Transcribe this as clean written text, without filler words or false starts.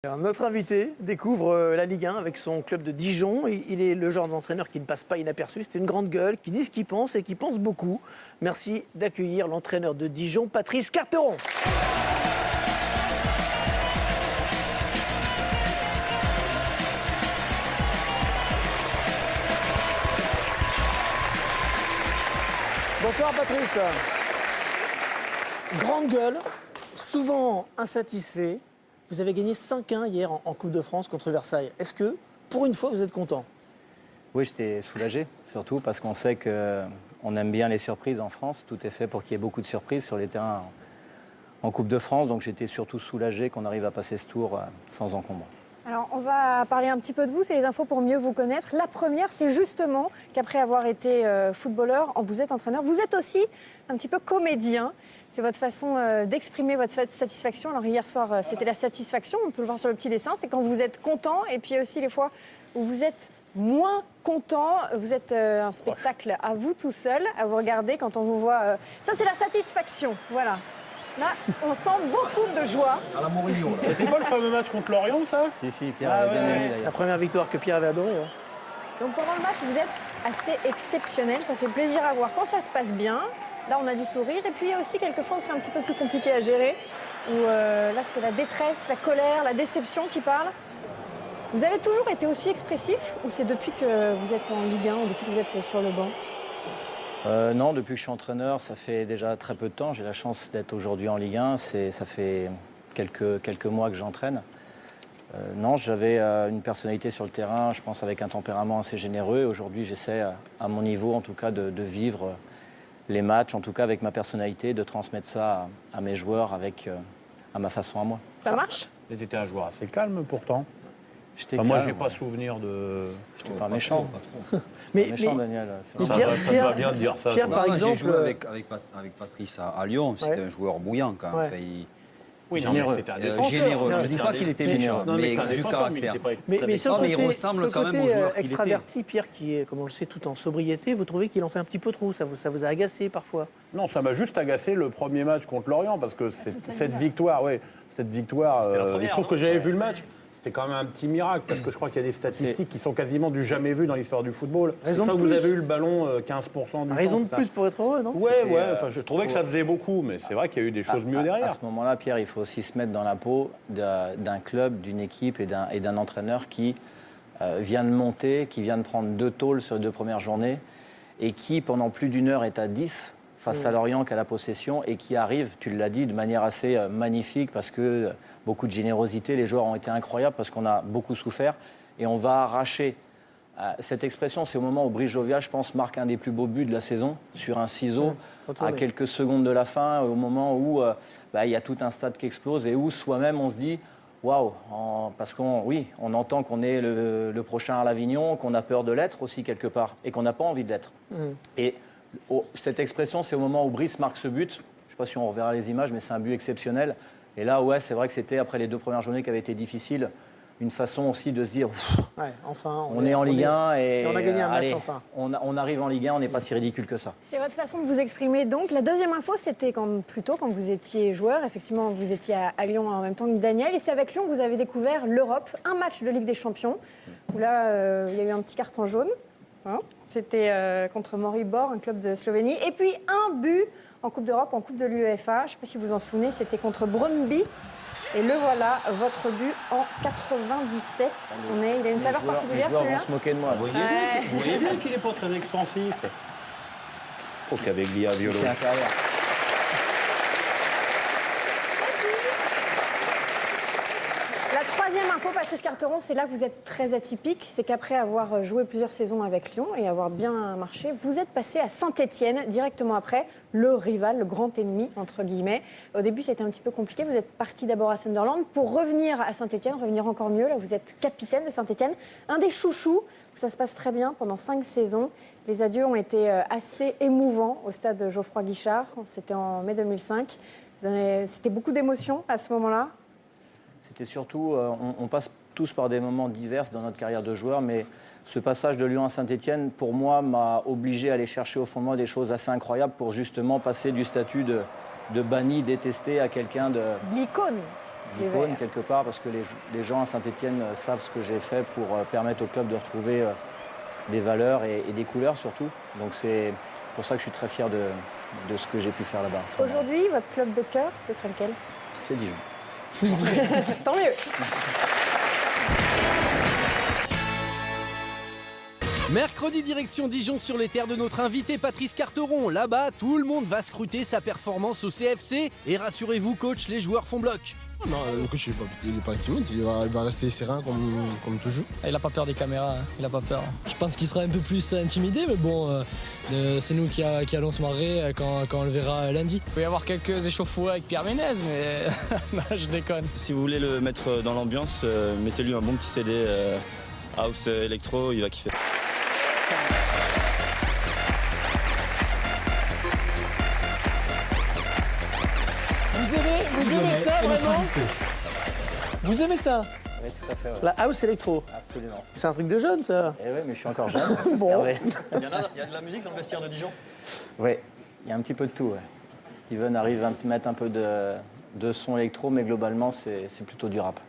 Alors, notre invité découvre la Ligue 1 avec son club de Dijon. Il est le genre d'entraîneur qui ne passe pas inaperçu. C'est une grande gueule, qui dit ce qu'il pense et qui pense beaucoup. Merci d'accueillir l'entraîneur de Dijon, Patrice Carteron. Bonsoir Patrice. Grande gueule, souvent insatisfait. Vous avez gagné 5-1 hier en Coupe de France contre Versailles. Est-ce que, pour une fois, vous êtes content? Oui, j'étais soulagé, surtout parce qu'on sait qu'on aime bien les surprises en France. Tout est fait pour qu'il y ait beaucoup de surprises sur les terrains en Coupe de France. Donc j'étais surtout soulagé qu'on arrive à passer ce tour sans encombre. Alors, on va parler un petit peu de vous, c'est les infos pour mieux vous connaître. La première, c'est justement qu'après avoir été footballeur, vous êtes entraîneur, vous êtes aussi un petit peu comédien. C'est votre façon d'exprimer votre satisfaction. Alors, hier soir, c'était la satisfaction, on peut le voir sur le petit dessin, c'est quand vous êtes content, et puis aussi les fois où vous êtes moins content. Vous êtes un spectacle à vous tout seul, à vous regarder quand on vous voit. Ça, c'est la satisfaction, voilà. Là, on sent beaucoup de joie. À la Mourinho, là. C'est pas le fameux match contre Lorient, ça? Si, Pierre avait bien aimé La d'ailleurs. première victoire que Pierre avait adorée. Ouais. Donc pendant le match, vous êtes assez exceptionnel, ça fait plaisir à voir. Quand ça se passe bien, là on a du sourire. Et puis il y a aussi quelques fois où c'est un petit peu plus compliqué à gérer, où là c'est la détresse, la colère, la déception qui parle. Vous avez toujours été aussi expressif ou c'est depuis que vous êtes en Ligue 1 ou depuis que vous êtes sur le banc? Non, depuis que je suis entraîneur, ça fait déjà très peu de temps. J'ai la chance d'être aujourd'hui en Ligue 1. Ça fait quelques mois que j'entraîne. Non, j'avais une personnalité sur le terrain, je pense avec un tempérament assez généreux. Aujourd'hui, j'essaie, à mon niveau en tout cas, de vivre les matchs, en tout cas avec ma personnalité, de transmettre ça à mes joueurs à ma façon à moi. Ça marche? Tu étais un joueur assez calme pourtant. J'étais Moi, calme, j'ai pas souvenir de. J'étais pas méchant. Mais, Pas méchant, mais- Daniel. mais Ça Pierre- va Pierre- bien de dire ça. Pierre, toi. par J'ai exemple, joué avec Patrice à Lyon, c'était un joueur bouillant quand même. Ouais. Enfin, Oui, non, mais généreux. c'était un défenseur. généreux. Non, Je ne dis pas qu'il était méchant, Non, mais mais c'était un du défenseur, mais il caractère. n'était pas mais très sur le mais il côté, ressemble sur le quand même côté, au joueur qu'il extraverti, Pierre, qui est, comme on le sait, tout en sobriété, vous trouvez qu'il en fait un petit peu trop? Ça vous a agacé parfois? Non, ça m'a juste agacé le premier match contre Lorient parce que cette victoire, il se trouve que j'avais vu le match. C'était quand même un petit miracle parce que je crois qu'il y a des statistiques qui sont quasiment du jamais vu dans l'histoire du football. Raison Je crois de que vous plus. avez eu le ballon 15% du temps. Raison de c'est ça plus pour être heureux, non? Ouais, C'était, enfin, je trouvais que ça faisait beaucoup, mais c'est vrai qu'il y a eu des choses mieux À derrière. ce moment-là, Pierre, il faut aussi se mettre dans la peau d'un club, d'une équipe et d'un entraîneur qui vient de monter, qui vient de prendre 2 tôles sur les 2 premières journées et qui, pendant plus d'une heure, est à 10 face à Lorient qui a la possession et qui arrive, tu l'as dit, de manière assez magnifique parce que beaucoup de générosité, les joueurs ont été incroyables parce qu'on a beaucoup souffert et on va arracher. Cette expression, c'est au moment où Brice Jovial, je pense, marque un des plus beaux buts de la saison sur un ciseau à quelques secondes de la fin, au moment où il y a tout un stade qui explose et où soi-même on se dit waouh, parce on entend qu'on est le prochain à l'Avignon, qu'on a peur de l'être aussi quelque part et qu'on n'a pas envie de l'être. Et cette expression, c'est au moment où Brice marque ce but. Je ne sais pas si on reverra les images, mais c'est un but exceptionnel. Et là, ouais, c'est vrai que c'était, après les 2 premières journées qui avaient été difficiles, une façon aussi de se dire Ouais, enfin, on est en Ligue 1 et on a gagné un match, allez, enfin. on arrive en Ligue 1, on n'est pas si ridicule que ça. C'est votre façon de vous exprimer. Donc, la deuxième info, c'était plutôt quand vous étiez joueur. Effectivement, vous étiez à Lyon en même temps que Daniel. Et c'est avec Lyon que vous avez découvert l'Europe, un match de Ligue des Champions, où là, il y a eu un petit carton jaune. Hein, c'était contre Maribor, un club de Slovénie. Et puis, un but en Coupe d'Europe, en Coupe de l'UEFA. Je ne sais pas si vous vous en souvenez, c'était contre Brøndby. Et le voilà, votre but en 97. Il a une saveur particulière, Les joueurs celui-là. vont se moquer de moi. Vous voyez bien qu'il n'est pas très expansif. Oh, qu'avec Lia Violo. C'est inférieur. La troisième info, Patrice Carteron, c'est là que vous êtes très atypique. C'est qu'après avoir joué plusieurs saisons avec Lyon et avoir bien marché, vous êtes passé à Saint-Étienne directement après, le rival, le grand ennemi, entre guillemets. Au début, c'était un petit peu compliqué. Vous êtes parti d'abord à Sunderland pour revenir à Saint-Étienne, revenir encore mieux. Là, vous êtes capitaine de Saint-Étienne, un des chouchous où ça se passe très bien pendant 5 saisons. Les adieux ont été assez émouvants au stade Geoffroy Guichard. C'était en mai 2005. C'était beaucoup d'émotions à ce moment-là. C'était surtout, on passe tous par des moments divers dans notre carrière de joueur, mais ce passage de Lyon à Saint-Étienne, pour moi, m'a obligé à aller chercher au fond de moi des choses assez incroyables pour justement passer du statut de banni, détesté, à quelqu'un de... L'icône. d'icône quelque part, parce que les gens à Saint-Étienne savent ce que j'ai fait pour permettre au club de retrouver des valeurs et des couleurs surtout. Donc c'est pour ça que je suis très fier de ce que j'ai pu faire là-bas. Aujourd'hui, votre club de cœur, ce serait lequel? C'est Dijon. Tant mieux. Mercredi, direction Dijon sur les terres de notre invité Patrice Carteron. Là-bas, tout le monde va scruter sa performance au CFC. Et rassurez-vous, coach, les joueurs font bloc. Non, le coach il est pas timide, il va rester serein comme toujours. Il n'a pas peur des caméras, hein. Il n'a pas peur. Je pense qu'il sera un peu plus intimidé, mais bon, c'est nous qui allons se marrer quand on le verra lundi. Il peut y avoir quelques échauffourées avec Pierre Ménez, mais non, je déconne. Si vous voulez le mettre dans l'ambiance, mettez-lui un bon petit CD House Electro, il va kiffer. Vous aimez ça vraiment? Vous aimez ça? Oui, tout à fait. Ouais. La house électro? Absolument. C'est un truc de jeune, ça. Eh oui, mais je suis encore jeune. Bon. Hervé. Il y a de la musique dans le vestiaire de Dijon? Oui, il y a un petit peu de tout. Ouais. Steven arrive à mettre un peu de son électro, mais globalement, c'est plutôt du rap.